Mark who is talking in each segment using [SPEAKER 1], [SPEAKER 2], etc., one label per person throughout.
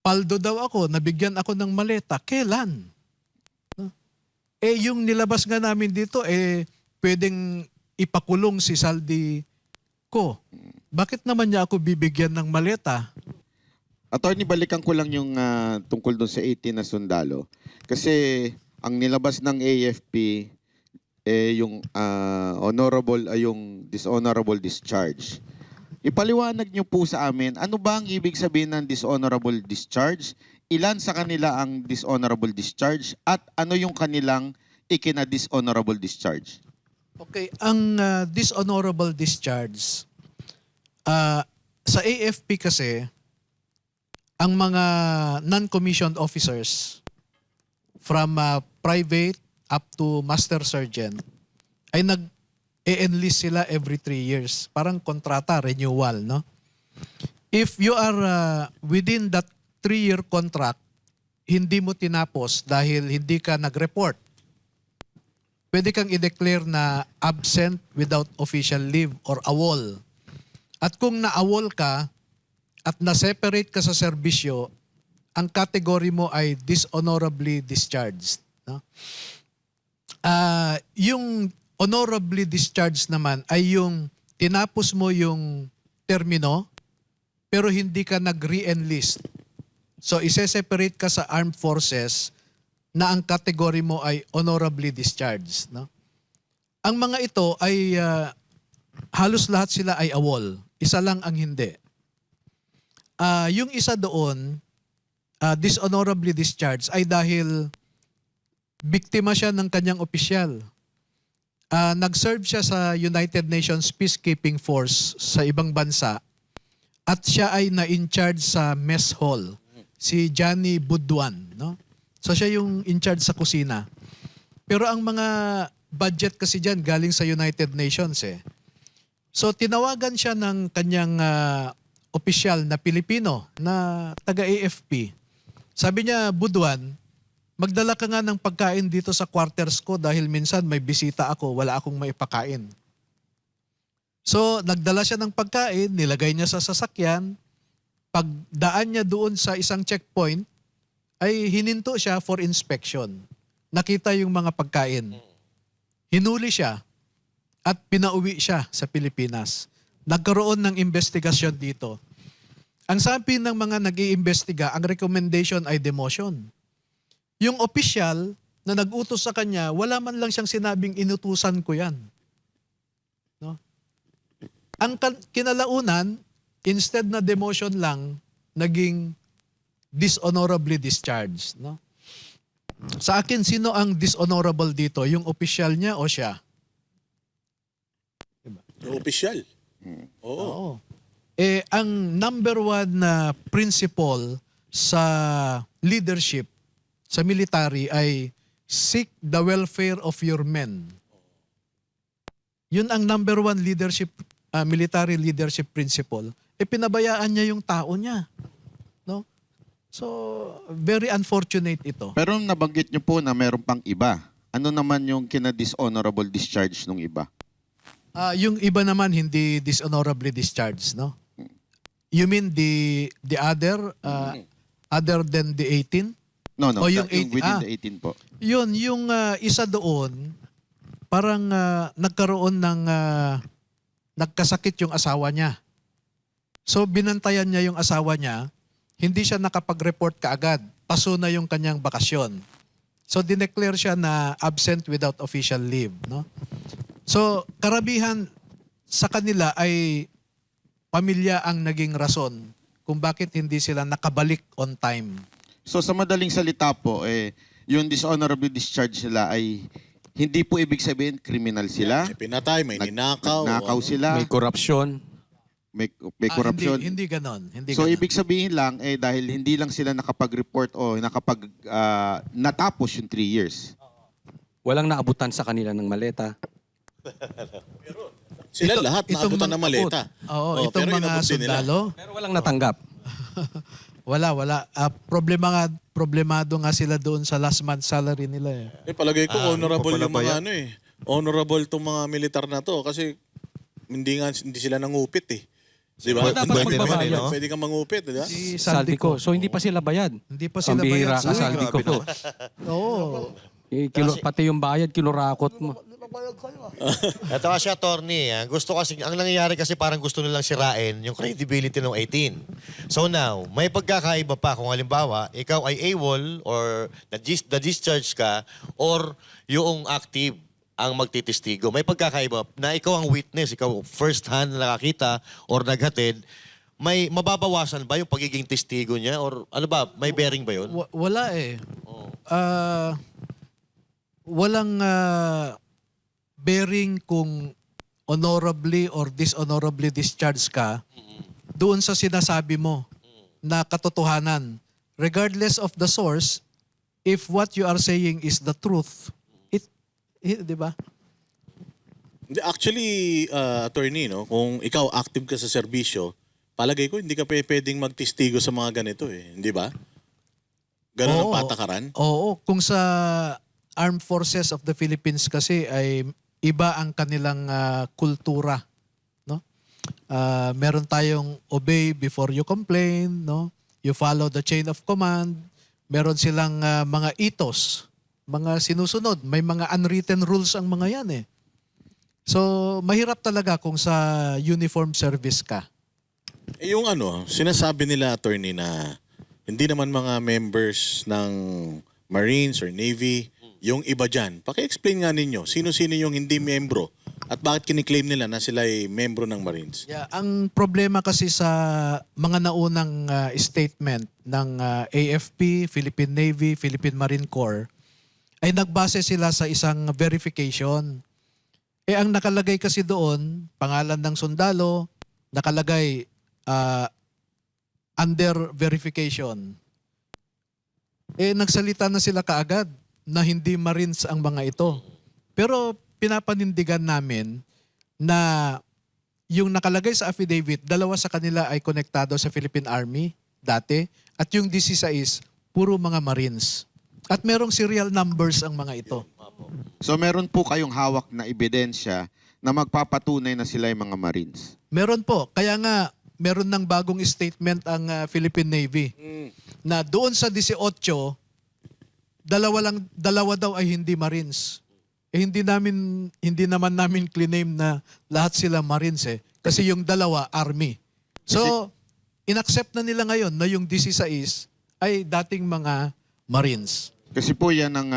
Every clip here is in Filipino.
[SPEAKER 1] napaldo daw ako, nabigyan ako ng maleta. Kailan? No? Yung nilabas nga namin dito, pwedeng ipakulong si Saldi ko. Bakit naman niya ako bibigyan ng maleta?
[SPEAKER 2] Attorney, balikan ko lang yung tungkol doon sa 18 na sundalo. Kasi ang nilabas ng AFP, yung honorable, ay yung dishonorable discharge. Ipaliwanag niyo po sa amin, ano ba ang ibig sabihin ng dishonorable discharge? Ilan sa kanila ang dishonorable discharge? At ano yung kanilang ikina-dishonorable discharge?
[SPEAKER 1] Okay, ang dishonorable discharge, sa AFP kasi, ang mga non-commissioned officers from private up to master sergeant ay nag-e-enlist sila every 3 years. Parang kontrata, renewal, no? If you are within that 3-year contract, hindi mo tinapos dahil hindi ka nag-report, pwede kang i-declare na absent without official leave or AWOL. At kung na-AWOL ka at na-separate ka sa serbisyo, ang category mo ay dishonorably discharged. No? Yung honorably discharged naman ay yung tinapos mo yung termino pero hindi ka nag-re-enlist. So, ise-separate ka sa armed forces na ang category mo ay honorably discharged. No? Ang mga ito ay halos lahat sila ay AWOL. Isa lang ang hindi. Yung isa doon, dishonorably discharged, ay dahil biktima siya ng kanyang opisyal. Nag-serve siya sa United Nations Peacekeeping Force sa ibang bansa at siya ay na-in-charge sa mess hall, si Johnny Buduan. No? So siya yung in-charge sa kusina. Pero ang mga budget kasi dyan galing sa United Nations eh. So tinawagan siya ng kanyang opisyal na Pilipino na taga-AFP. Sabi niya, Buduan, magdala ka nga ng pagkain dito sa quarters ko dahil minsan may bisita ako, wala akong maipakain. So nagdala siya ng pagkain, nilagay niya sa sasakyan. Pagdaan niya doon sa isang checkpoint, ay hininto siya for inspection. Nakita yung mga pagkain. Hinuli siya at pinauwi siya sa Pilipinas. Nagkaroon ng investigasyon dito. Ang sabi ng mga nag-iimbestiga, ang recommendation ay demotion. Yung opisyal na nag-utos sa kanya, wala man lang siyang sinabing inutusan ko yan. No? Ang kinalaunan, instead na demotion lang, naging dishonorably discharged. No? Sa akin, sino ang dishonorable dito? Yung opisyal niya o siya?
[SPEAKER 3] Yung opisyal. Oo.
[SPEAKER 1] Oo. Ang number one na principle sa leadership, sa military ay seek the welfare of your men. Yun ang number one leadership, military leadership principle. Pinabayaan niya yung tao niya. No? So, very unfortunate ito.
[SPEAKER 2] Pero nabanggit niyo po na meron pang iba. Ano naman yung kina-dishonorable discharge ng iba?
[SPEAKER 1] Yung iba naman hindi dishonorably discharged, no? You mean the other other than the 18?
[SPEAKER 2] No,
[SPEAKER 1] O
[SPEAKER 2] yung
[SPEAKER 1] yung
[SPEAKER 2] within the 18 po.
[SPEAKER 1] Yun, yung isa doon, parang nagkaroon ng nagkasakit yung asawa niya. So binantayan niya yung asawa niya, hindi siya nakapag-report kaagad. Paso na yung kanyang bakasyon. So dineclare siya na absent without official leave, no? So karabihan sa kanila ay pamilya ang naging rason kung bakit hindi sila nakabalik on time.
[SPEAKER 2] So sa madaling salita po, yung dishonorable discharge nila ay hindi po ibig sabihin criminal sila.
[SPEAKER 3] May pinatay, may ninakaw.
[SPEAKER 2] Nakaw sila,
[SPEAKER 4] May korupsyon.
[SPEAKER 2] may corruption.
[SPEAKER 1] Hindi ganon. Hindi
[SPEAKER 2] So
[SPEAKER 1] ganon.
[SPEAKER 2] ibig sabihin lang, dahil hindi lang sila nakapag-report o natapos yung 3 years.
[SPEAKER 4] Walang naabutan sa kanila ng maleta.
[SPEAKER 3] Sila
[SPEAKER 1] Ito-
[SPEAKER 3] lahat
[SPEAKER 1] itong
[SPEAKER 3] naabutan
[SPEAKER 1] mga
[SPEAKER 3] ng maleta.
[SPEAKER 1] Oo,
[SPEAKER 3] Oh,
[SPEAKER 1] itong
[SPEAKER 3] pero
[SPEAKER 1] mga
[SPEAKER 3] inabot din nila.
[SPEAKER 1] sundalo.
[SPEAKER 4] Pero walang natanggap.
[SPEAKER 1] Wala. Problemado nga sila doon sa last month salary nila eh.
[SPEAKER 3] Palagay ko honorable
[SPEAKER 5] pala
[SPEAKER 3] yung
[SPEAKER 5] ba
[SPEAKER 3] mga
[SPEAKER 5] yan?
[SPEAKER 3] ano eh. Honorable tong mga militar na to kasi hindi sila nangupit eh. Di ba?
[SPEAKER 4] Dapat
[SPEAKER 3] Pwede
[SPEAKER 4] magbabayad,
[SPEAKER 3] naman,
[SPEAKER 4] no?
[SPEAKER 3] Pwede kang mangupit, di ba?
[SPEAKER 1] Si
[SPEAKER 4] Saldico. So hindi pa sila bayad.
[SPEAKER 1] Hindi pa sila
[SPEAKER 4] Pambihira
[SPEAKER 1] bayad.
[SPEAKER 4] ka,
[SPEAKER 1] Uy,
[SPEAKER 4] Saldico.
[SPEAKER 1] Oo.
[SPEAKER 4] Pati yung bayad, kinurakot mo.
[SPEAKER 5] Ito kasi, attorney. Gusto kasi, ang nangyayari kasi parang gusto nilang sirain yung credibility ng 18. So now, may pagkakaiba pa kung halimbawa, ikaw ay AWOL or na-discharge ka or yung active ang magtitistigo. May pagkakaiba na ikaw ang witness, ikaw first hand na nakakita or naghatid, may mababawasan ba yung pagiging testigo niya or ano ba, may bearing ba yun?
[SPEAKER 1] Wala eh. Walang bearing kung honorably or dishonorably discharged ka doon sa sinasabi mo na katotohanan. Regardless of the source, if what you are saying is the truth, di ba?
[SPEAKER 3] Actually, attorney, no, kung ikaw active ka sa serbisyo, palagay ko hindi ka pwedeng magtistigo sa mga ganito eh, hindi ba? Ganun ang patakaran.
[SPEAKER 1] Oo, kung sa Armed Forces of the Philippines kasi ay iba ang kanilang kultura, no? Meron tayong obey before you complain, no? You follow the chain of command. Meron silang mga ethos, mga sinusunod. May mga unwritten rules ang mga yan eh. So, mahirap talaga kung sa uniform service ka.
[SPEAKER 3] Eh, yung ano, sinasabi nila, attorney, na hindi naman mga members ng Marines or Navy, yung iba dyan. Paki-explain nga ninyo, sino-sino yung hindi membro at bakit kiniklaim nila na sila ay membro ng Marines?
[SPEAKER 1] Yeah, ang problema kasi sa mga naunang statement ng AFP, Philippine Navy, Philippine Marine Corps, ay nagbase sila sa isang verification. Eh ang nakalagay kasi doon, pangalan ng sundalo, nakalagay under verification. Eh nagsalita na sila kaagad na hindi Marines ang mga ito. Pero pinapanindigan namin na yung nakalagay sa affidavit, dalawa sa kanila ay konektado sa Philippine Army dati at yung 16 puro mga Marines. At merong serial numbers ang mga ito.
[SPEAKER 2] So meron po kayong hawak na ebidensya na magpapatunay na sila yung mga Marines.
[SPEAKER 1] Meron po. Kaya nga, meron ng bagong statement ang Philippine Navy na doon sa 18, dalawa daw ay hindi Marines. Eh hindi naman namin claim na lahat sila Marines eh. Kasi yung dalawa, Army. So, inaccept na nila ngayon na yung 16 ay dating mga Marines.
[SPEAKER 2] Kasi po yan ang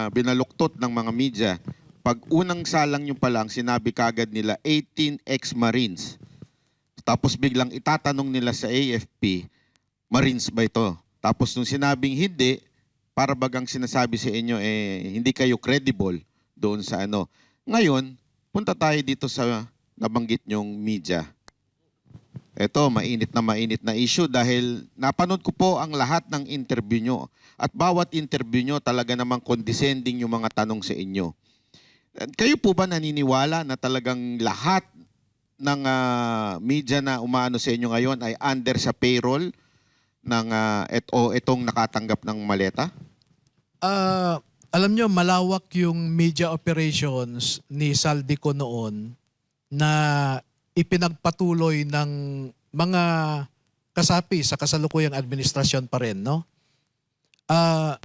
[SPEAKER 2] binaluktot ng mga media. Pag unang salang nyo pa lang, sinabi kagad nila 18 ex-Marines. Tapos biglang itatanong nila sa AFP, Marines ba ito? Tapos nung sinabing hindi, para bagang sinasabi sa inyo, hindi kayo credible doon sa ano. Ngayon, punta tayo dito sa nabanggit nyong media. Ito, mainit na issue dahil napanood ko po ang lahat ng interview nyo. At bawat interview nyo talaga namang condescending yung mga tanong sa inyo. Kayo po ba naniniwala na talagang lahat ng media na umaano sa inyo ngayon ay under sa payroll ng itong nakatanggap ng maleta?
[SPEAKER 1] Alam nyo, malawak yung media operations ni Saldico noon na ipinagpatuloy ng mga kasapi sa kasalukuyang administrasyon pa rin, no?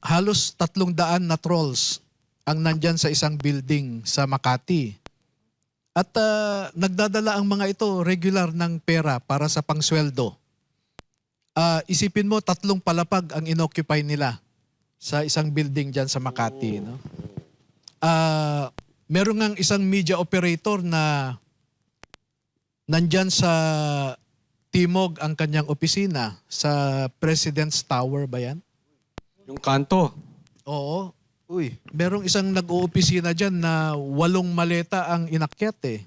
[SPEAKER 1] Halos 300 na trolls ang nandyan sa isang building sa Makati. At nagdadala ang mga ito regular ng pera para sa pangsweldo. Isipin mo, 3 palapag ang inoccupy nila sa isang building dyan sa Makati. No? Meron ngang isang media operator na nandyan sa Timog ang kanyang opisina sa President's Tower ba yan?
[SPEAKER 4] Yung kanto.
[SPEAKER 1] Oo. Uy, merong isang nag-oopisina dyan na 8 maleta ang inakyat eh.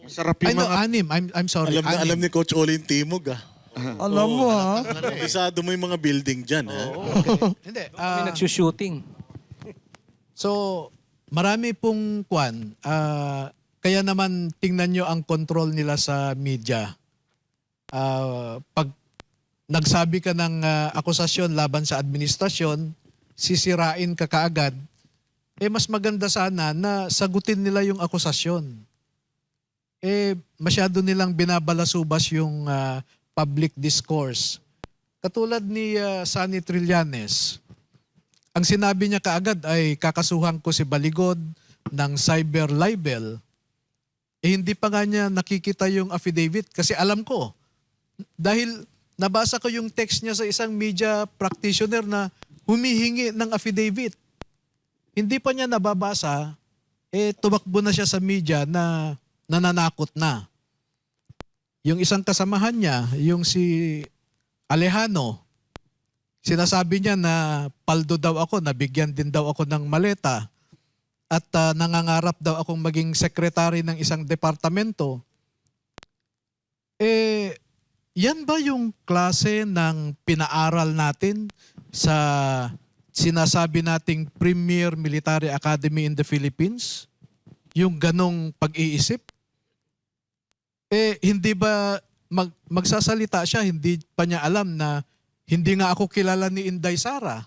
[SPEAKER 2] Masarap
[SPEAKER 1] Ay
[SPEAKER 2] yung
[SPEAKER 1] no,
[SPEAKER 2] mga...
[SPEAKER 1] 6. I'm sorry.
[SPEAKER 3] Alam ni Coach Olin Timog, ah.
[SPEAKER 4] Alam mo ha.
[SPEAKER 3] Isado mo yung mga building dyan, ha?
[SPEAKER 1] Hindi.
[SPEAKER 4] May nagsushooting.
[SPEAKER 1] So, marami pong kwan. Kaya naman tingnan nyo ang control nila sa media. Pag nagsabi ka ng akusasyon laban sa administrasyon, sisirain ka kaagad, mas maganda sana na sagutin nila yung akusasyon. masyado nilang binabalasubas yung public discourse. Katulad ni Sunny Trillanes, ang sinabi niya kaagad ay kakasuhan ko si Baligod ng cyber libel. Hindi pa nga niya nakikita yung affidavit kasi alam ko. Dahil nabasa ko yung text niya sa isang media practitioner na humihingi ng affidavit. Hindi pa niya nababasa, tumakbo na siya sa media na nananakot na. Yung isang kasamahan niya, yung si Alejano, sinasabi niya na paldo daw ako, nabigyan din daw ako ng maleta at nangangarap daw akong maging sekretary ng isang departamento. Yan ba yung klase ng pinaaral natin sa sinasabi nating Premier Military Academy in the Philippines? Yung ganong pag-iisip? Hindi ba magsasalita siya, hindi pa niya alam na hindi nga ako kilala ni Inday Sara.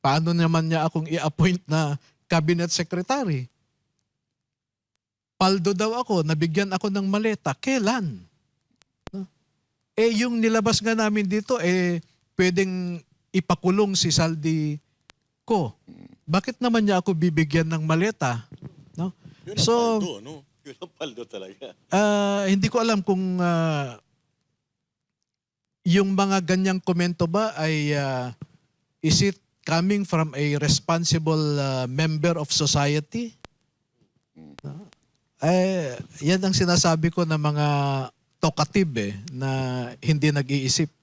[SPEAKER 1] Paano naman niya akong i-appoint na cabinet secretary? Paldo daw ako, nabigyan ako ng maleta. Kailan? Yung nilabas nga namin dito, pwedeng ipakulong si Saldi ko. Bakit naman niya ako bibigyan ng maleta? No?
[SPEAKER 3] Yun ang
[SPEAKER 1] So,
[SPEAKER 3] paldo, no? Yun ang paldo talaga.
[SPEAKER 1] hindi ko alam kung yung mga ganyang komento ba ay is it coming from a responsible member of society? Yan ang sinasabi ko na mga talkative na hindi nag-iisip.